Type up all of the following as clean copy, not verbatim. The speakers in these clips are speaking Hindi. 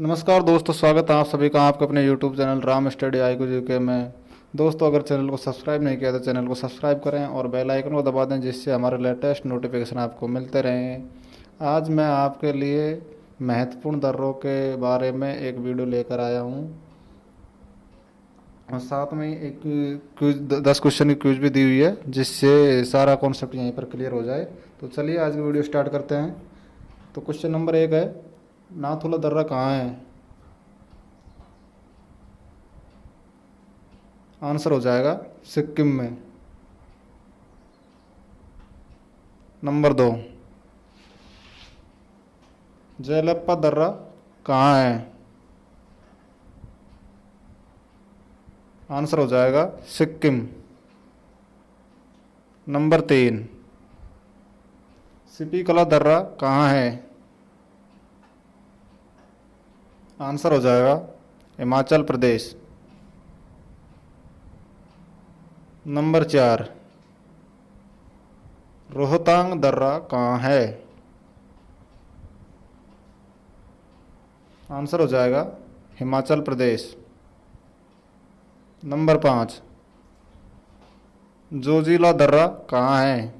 नमस्कार दोस्तों, स्वागत है आप सभी का आपके अपने YouTube channel Ram study IQ में। दोस्तों, अगर चैनल को सब्सक्राइब नहीं किया तो चैनल को सब्सक्राइब करें और बेल आइकन को दबा दें, जिससे हमारे लेटेस्ट नोटिफिकेशन आपको मिलते रहें। आज मैं आपके लिए महत्वपूर्ण दर्रों के बारे में एक वीडियो लेकर आया हूँ और साथ में एक क्विज 10 क्वेश्चन की क्विज भी दी हुई है, जिससे सारा कॉन्सेप्ट यहीं पर क्लियर हो जाए। तो चलिए आज की वीडियो स्टार्ट करते हैं। तो क्वेश्चन नंबर 1 है, नाथुला दर्रा कहाँ है? आंसर हो जाएगा सिक्किम में। नंबर 2, जयलप्पा दर्रा कहाँ है? आंसर हो जाएगा सिक्किम। नंबर 3, सिपीकला दर्रा कहाँ है? आंसर हो जाएगा हिमाचल प्रदेश। नंबर 4, रोहतांग दर्रा कहाँ है? आंसर हो जाएगा हिमाचल प्रदेश। नंबर 5, जोजिला दर्रा कहाँ है?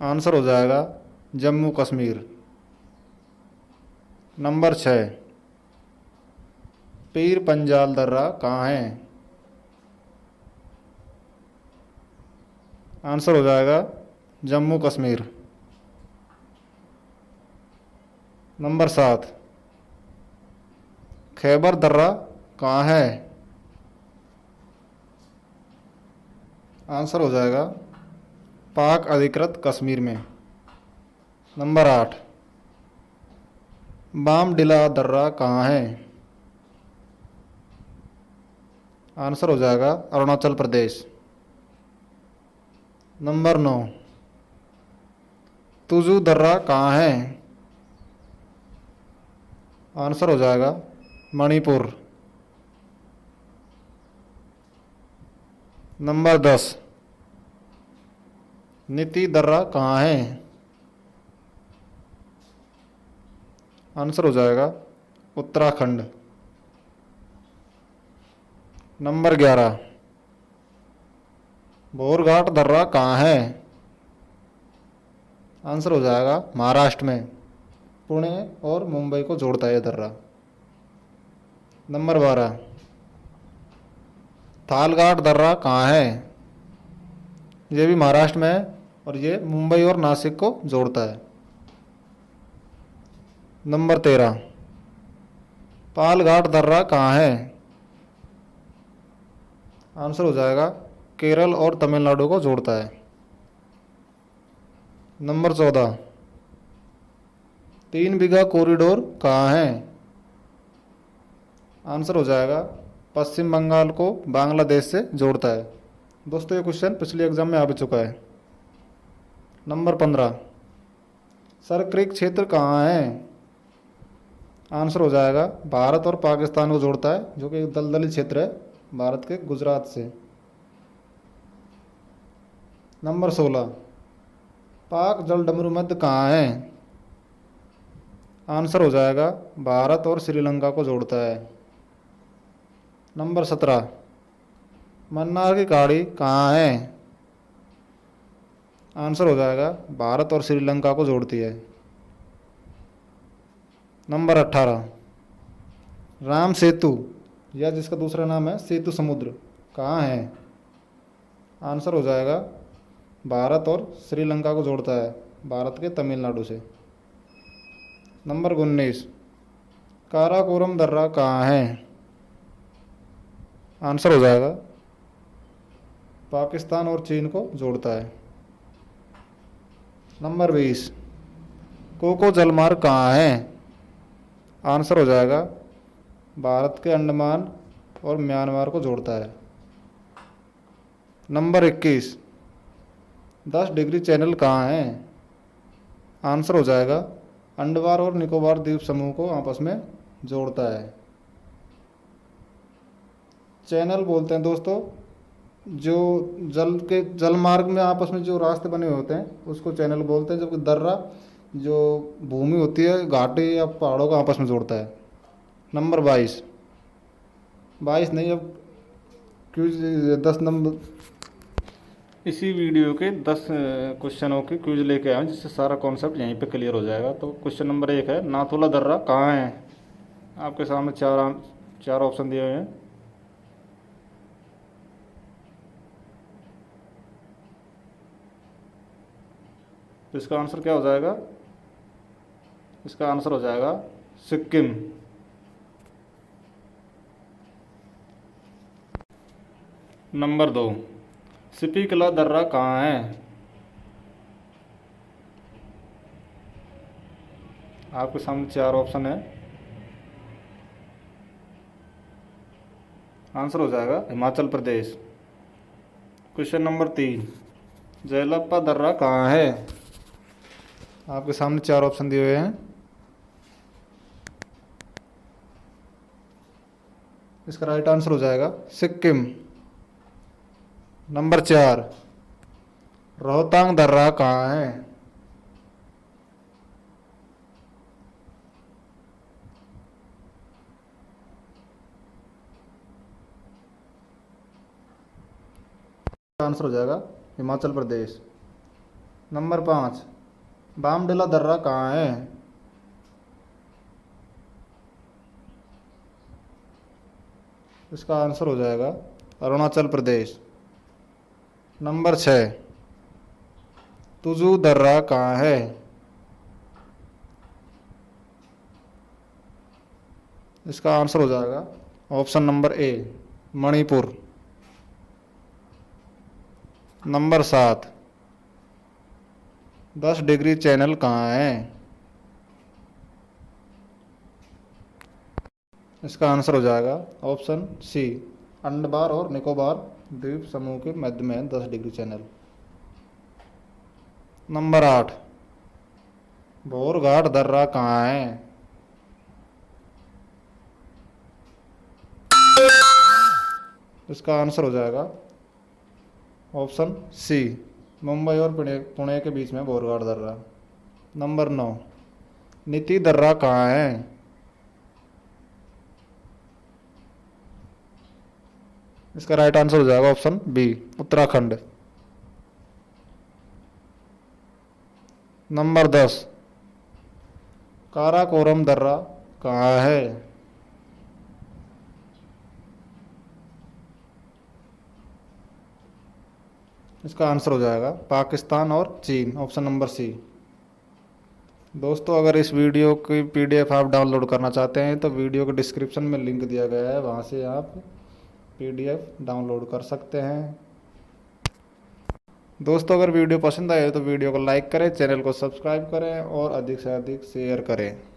आंसर हो जाएगा जम्मू कश्मीर। नंबर 6, पीर पंजाल दर्रा कहाँ है? आंसर हो जाएगा जम्मू कश्मीर। नंबर 7, खैबर दर्रा कहाँ है? आंसर हो जाएगा पाक अधिकृत कश्मीर में। नंबर 8, बामडिला दर्रा कहाँ है? आंसर हो जाएगा अरुणाचल प्रदेश। नंबर 9, तुजू दर्रा कहाँ है? आंसर हो जाएगा मणिपुर। नंबर 10, नीति दर्रा कहाँ है? आंसर हो जाएगा उत्तराखंड। नंबर 11, बोरघाट दर्रा कहाँ है? आंसर हो जाएगा महाराष्ट्र में, पुणे और मुंबई को जोड़ता है यह दर्रा। नंबर 12, थालघाट दर्रा कहाँ है? ये भी महाराष्ट्र में है और ये मुंबई और नासिक को जोड़ता है। नंबर 13, पालघाट दर्रा कहाँ है? आंसर हो जाएगा केरल और तमिलनाडु को जोड़ता है। नंबर 14, 3 बीघा कॉरिडोर कहाँ है? आंसर हो जाएगा पश्चिम बंगाल को बांग्लादेश से जोड़ता है। दोस्तों, ये क्वेश्चन पिछले एग्जाम में आ भी चुका है। नंबर 15, सरक्रिक क्षेत्र कहाँ है? आंसर हो जाएगा भारत और पाकिस्तान को जोड़ता है, जो कि एक दलदली क्षेत्र है भारत के गुजरात से। नंबर 16, पाक जलडमरू मध्य कहाँ है? आंसर हो जाएगा भारत और श्रीलंका को जोड़ता है। नंबर 17, मन्नार की खाड़ी कहाँ है? आंसर हो जाएगा भारत और श्रीलंका को जोड़ती है। नंबर 18, राम सेतु या जिसका दूसरा नाम है सेतु समुद्र कहाँ है? आंसर हो जाएगा भारत और श्रीलंका को जोड़ता है, भारत के तमिलनाडु से। नंबर 19, काराकोरम दर्रा कहाँ है? आंसर हो जाएगा पाकिस्तान और चीन को जोड़ता है। नंबर 20, कोको जलमार्ग कहाँ है? आंसर हो जाएगा भारत के अंडमान और म्यांमार को जोड़ता है। नंबर 21, 10 डिग्री चैनल कहाँ है? आंसर हो जाएगा अंडमान और निकोबार द्वीप समूह को आपस में जोड़ता है। चैनल बोलते हैं दोस्तों जो जल मार्ग में आपस में जो रास्ते बने हुए होते हैं उसको चैनल बोलते हैं, जबकि दर्रा जो भूमि होती है घाटी या पहाड़ों को आपस में जोड़ता है। नंबर 22, 22 नहीं, अब क्विज 10 नंबर, इसी वीडियो के 10 क्वेश्चनों के क्विज लेके आए हैं, जिससे सारा कॉन्सेप्ट यहीं पे क्लियर हो जाएगा। तो क्वेश्चन नंबर 1 है, नाथुला दर्रा कहाँ है? आपके सामने चार ऑप्शन दिए हुए हैं। तो इसका आंसर क्या हो जाएगा? इसका आंसर हो जाएगा सिक्किम। नंबर 2, सिपिकला दर्रा कहाँ है? आपके सामने 4 ऑप्शन है, आंसर हो जाएगा हिमाचल प्रदेश। क्वेश्चन नंबर 3, जयलप्पा दर्रा कहाँ है? आपके सामने 4 ऑप्शन दिए हुए हैं, इसका राइट आंसर हो जाएगा सिक्किम। नंबर 4, रोहतांग दर्रा कहाँ है? आंसर हो जाएगा हिमाचल प्रदेश। नंबर 5, बामडिला दर्रा कहाँ है? इसका आंसर हो जाएगा अरुणाचल प्रदेश। नंबर 6, तुजू दर्रा कहाँ है? इसका आंसर हो जाएगा option number A, Manipur. Number 7, 10 degree channel कहाँ है? इसका आंसर हो जाएगा ऑप्शन सी, अंडमान और निकोबार द्वीप समूह के मध्य में है 10 डिग्री चैनल। नंबर 8, भोरघाट दर्रा कहाँ है? इसका आंसर हो जाएगा ऑप्शन सी, मुंबई और पुणे के बीच में भोरघाट दर्रा। नंबर 9, नीति दर्रा कहाँ है? इसका राइट आंसर हो जाएगा option B, Uttarakhand. Number 10, Karakoram दर्रा कहाँ है? इसका आंसर हो जाएगा पाकिस्तान और चीन, ऑप्शन नंबर सी। दोस्तों, अगर इस वीडियो की पीडीएफ आप डाउनलोड करना चाहते हैं तो वीडियो के डिस्क्रिप्शन में लिंक दिया गया है, वहाँ से आप पीडीएफ डाउनलोड कर सकते हैं। दोस्तों, अगर वीडियो पसंद आए तो वीडियो को लाइक करें, चैनल को सब्सक्राइब करें और अधिक से अधिक शेयर करें।